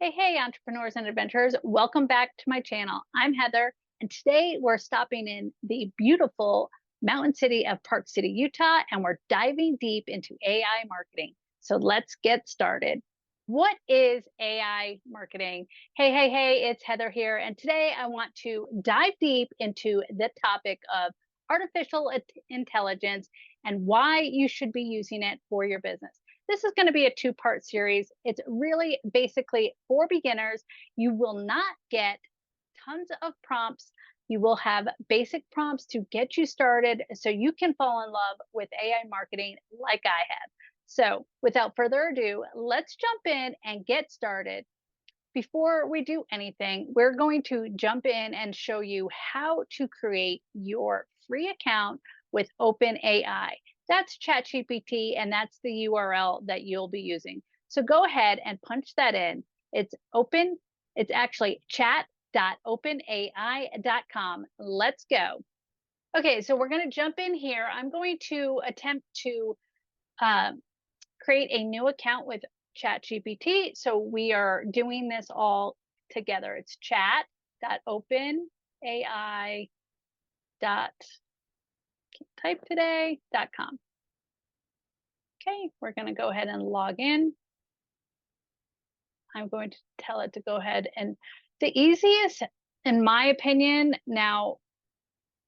Hey, entrepreneurs and adventurers. Welcome back to my channel. I'm Heather, and today we're stopping in the beautiful mountain city of Park City, Utah, and we're diving deep into AI marketing. So let's get started. What is AI marketing? Hey, it's Heather here, and today I want to dive deep into the topic of artificial intelligence and why you should be using it for your business. This is going to be a two-part series. It's really basically for beginners. You will not get tons of prompts. You will have basic prompts to get you started so you can fall in love with AI marketing like I have. So, without further ado, let's jump in and get started. Before we do anything, we're going to jump in and show you how to create your free account with OpenAI. That's ChatGPT, and that's the URL that you'll be using. So go ahead and punch that in. It's actually chat.openai.com. Let's go. Okay, so we're going to jump in here. I'm going to attempt to um, create a new account with ChatGPT. So we are doing this all together. It's chat.openai dot type today.com. Okay, we're going to go ahead and log in. I'm going to tell it to go ahead, and the easiest, in my opinion, now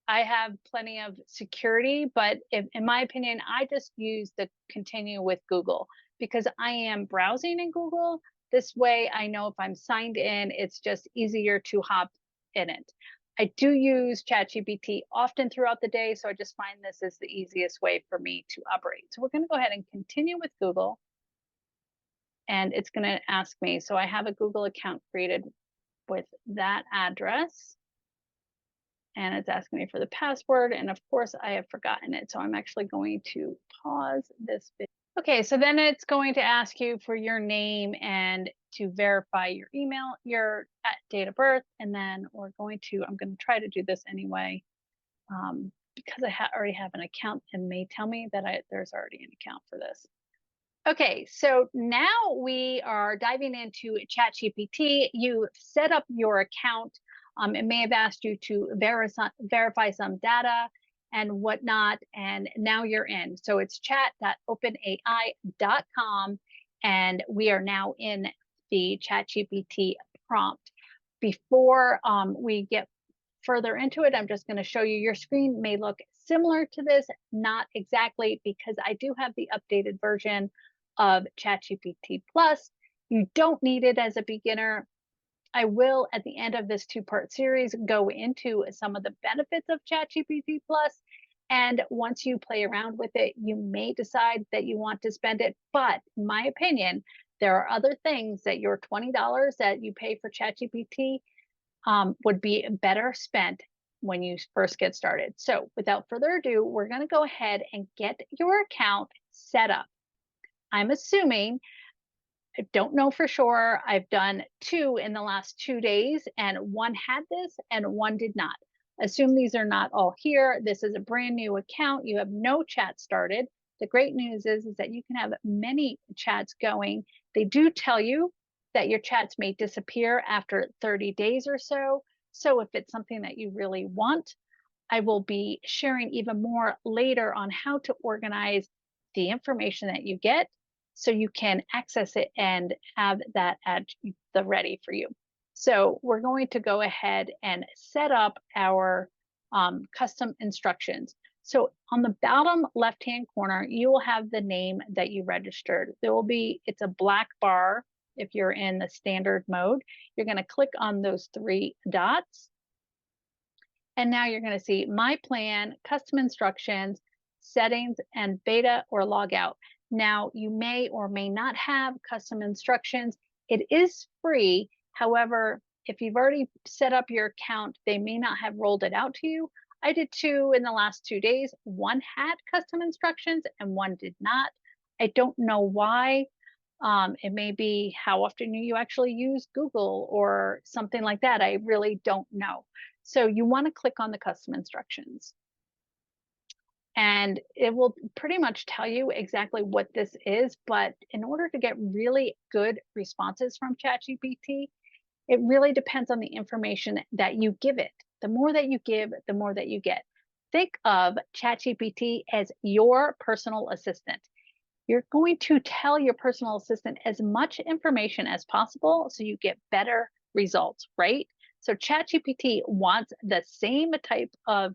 I have plenty of security, but in my opinion, I just use the continue with Google because I am browsing in Google. This way, I know if I'm signed in, it's just easier to hop in it. I do use ChatGPT often throughout the day, so I just find this is the easiest way for me to operate. So we're going to go ahead and continue with Google, and it's going to ask me. So I have a Google account created with that address, and it's asking me for the password, and of course I have forgotten it. So I'm actually going to pause this video. Okay, so then it's going to ask you for your name and to verify your email, your date of birth, and then I'm going to try to do this anyway, because I already have an account and may tell me that there's already an account for this. Okay, so now we are diving into ChatGPT. You set up your account. It may have asked you to verify some data and whatnot, and now you're in. So it's chat.openai.com, and we are now in the ChatGPT prompt. Before we get further into it, I'm just going to show you your screen may look similar to this, not exactly, because I do have the updated version of ChatGPT Plus. You don't need it as a beginner. I will, at the end of this two-part series, go into some of the benefits of ChatGPT Plus. And once you play around with it, you may decide that you want to spend it. But in my opinion, there are other things that your $20 that you pay for ChatGPT would be better spent when you first get started. So without further ado, we're going to go ahead and get your account set up. I'm assuming, I don't know for sure, I've done two in the last 2 days, and one had this and one did not. Assume these are not all here. This is a brand new account. You have no chat started. The great news is that you can have many chats going. They do tell you that your chats may disappear after 30 days or so. So if it's something that you really want, I will be sharing even more later on how to organize the information that you get so you can access it and have that at the ready for you. So we're going to go ahead and set up our custom instructions. So on the bottom left-hand corner, you will have the name that you registered. It's a black bar if you're in the standard mode. You're going to click on those three dots. And now you're going to see my plan, custom instructions, settings, and beta or log out. Now you may or may not have custom instructions. It is free. However, if you've already set up your account, they may not have rolled it out to you. I did two in the last 2 days. One had custom instructions and one did not. I don't know why. It may be how often you actually use Google or something like that. I really don't know. So you want to click on the custom instructions. and it will pretty much tell you exactly what this is. But in order to get really good responses from ChatGPT, it really depends on the information that you give it. The more that you give, the more that you get. Think of ChatGPT as your personal assistant. You're going to tell your personal assistant as much information as possible so you get better results, right? So ChatGPT wants the same type of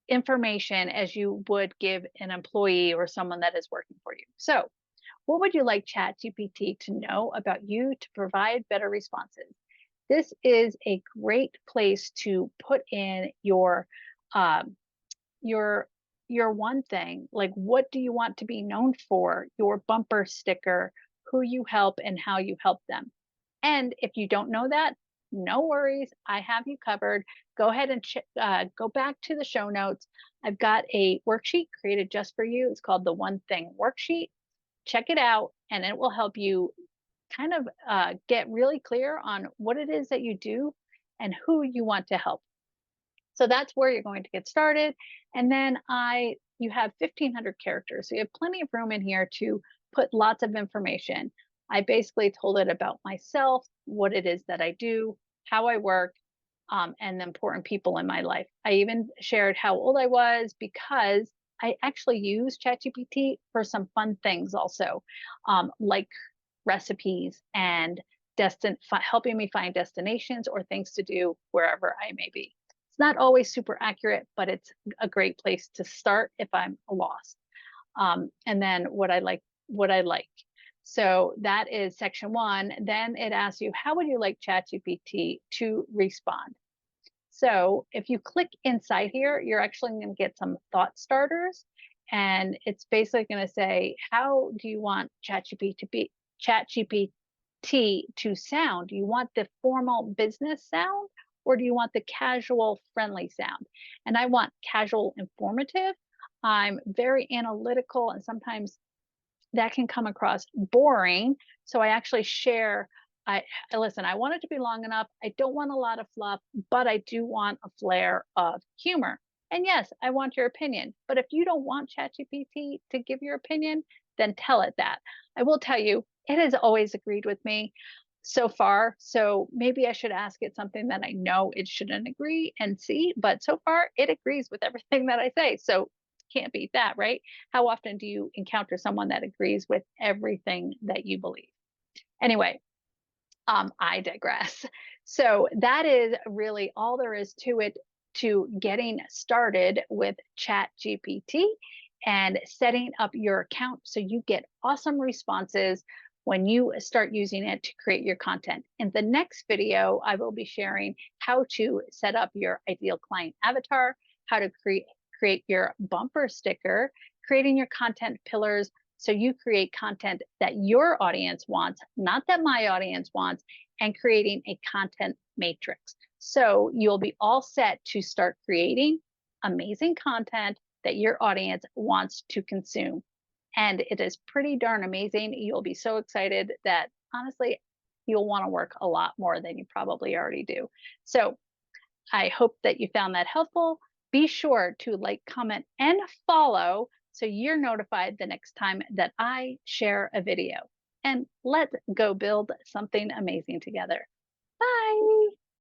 information as you would give an employee or someone that is working for you. So, what would you like ChatGPT to know about you to provide better responses? This is a great place to put in um, your your one thing. Like, what do you want to be known for? Your bumper sticker, who you help, and how you help them. And if you don't know that, no worries. I have you covered. Go ahead and go back to the show notes. I've got a worksheet created just for you. It's called the ONE Thing Worksheet. Check it out, and it will help you kind of get really clear on what it is that you do and who you want to help. So that's where you're going to get started. And then you have 1,500 characters. So you have plenty of room in here to put lots of information. I basically told it about myself, what it is that I do, how I work, and the important people in my life. I even shared how old I was because I actually use ChatGPT for some fun things also, like recipes and helping me find destinations or things to do wherever I may be. It's not always super accurate, but it's a great place to start if I'm lost. And then what I like. So that is section one. Then it asks you, how would you like ChatGPT to respond? So if you click inside here, you're actually going to get some thought starters. And it's basically going to say, how do you want ChatGPT to sound? Do you want the formal business sound or do you want the casual friendly sound? And I want casual informative. I'm very analytical and sometimes that can come across boring. So I actually share. Listen. I want it to be long enough. I don't want a lot of fluff, but I do want a flair of humor. And yes, I want your opinion. But if you don't want ChatGPT to give your opinion, then tell it that. I will tell you, it has always agreed with me so far. So maybe I should ask it something that I know it shouldn't agree and see. But so far, it agrees with everything that I say. So can't beat that, right? How often do you encounter someone that agrees with everything that you believe? Anyway, I digress. So that is really all there is to it to getting started with Chat GPT and setting up your account so you get awesome responses when you start using it to create your content. In the next video, I will be sharing how to set up your ideal client avatar, how to create your bumper sticker, creating your content pillars, so you create content that your audience wants, not that my audience wants, and creating a content matrix. So you'll be all set to start creating amazing content that your audience wants to consume. And it is pretty darn amazing. You'll be so excited that honestly, you'll want to work a lot more than you probably already do. So I hope that you found that helpful. Be sure to like, comment, and follow so you're notified the next time that I share a video. And let's go build something amazing together. Bye.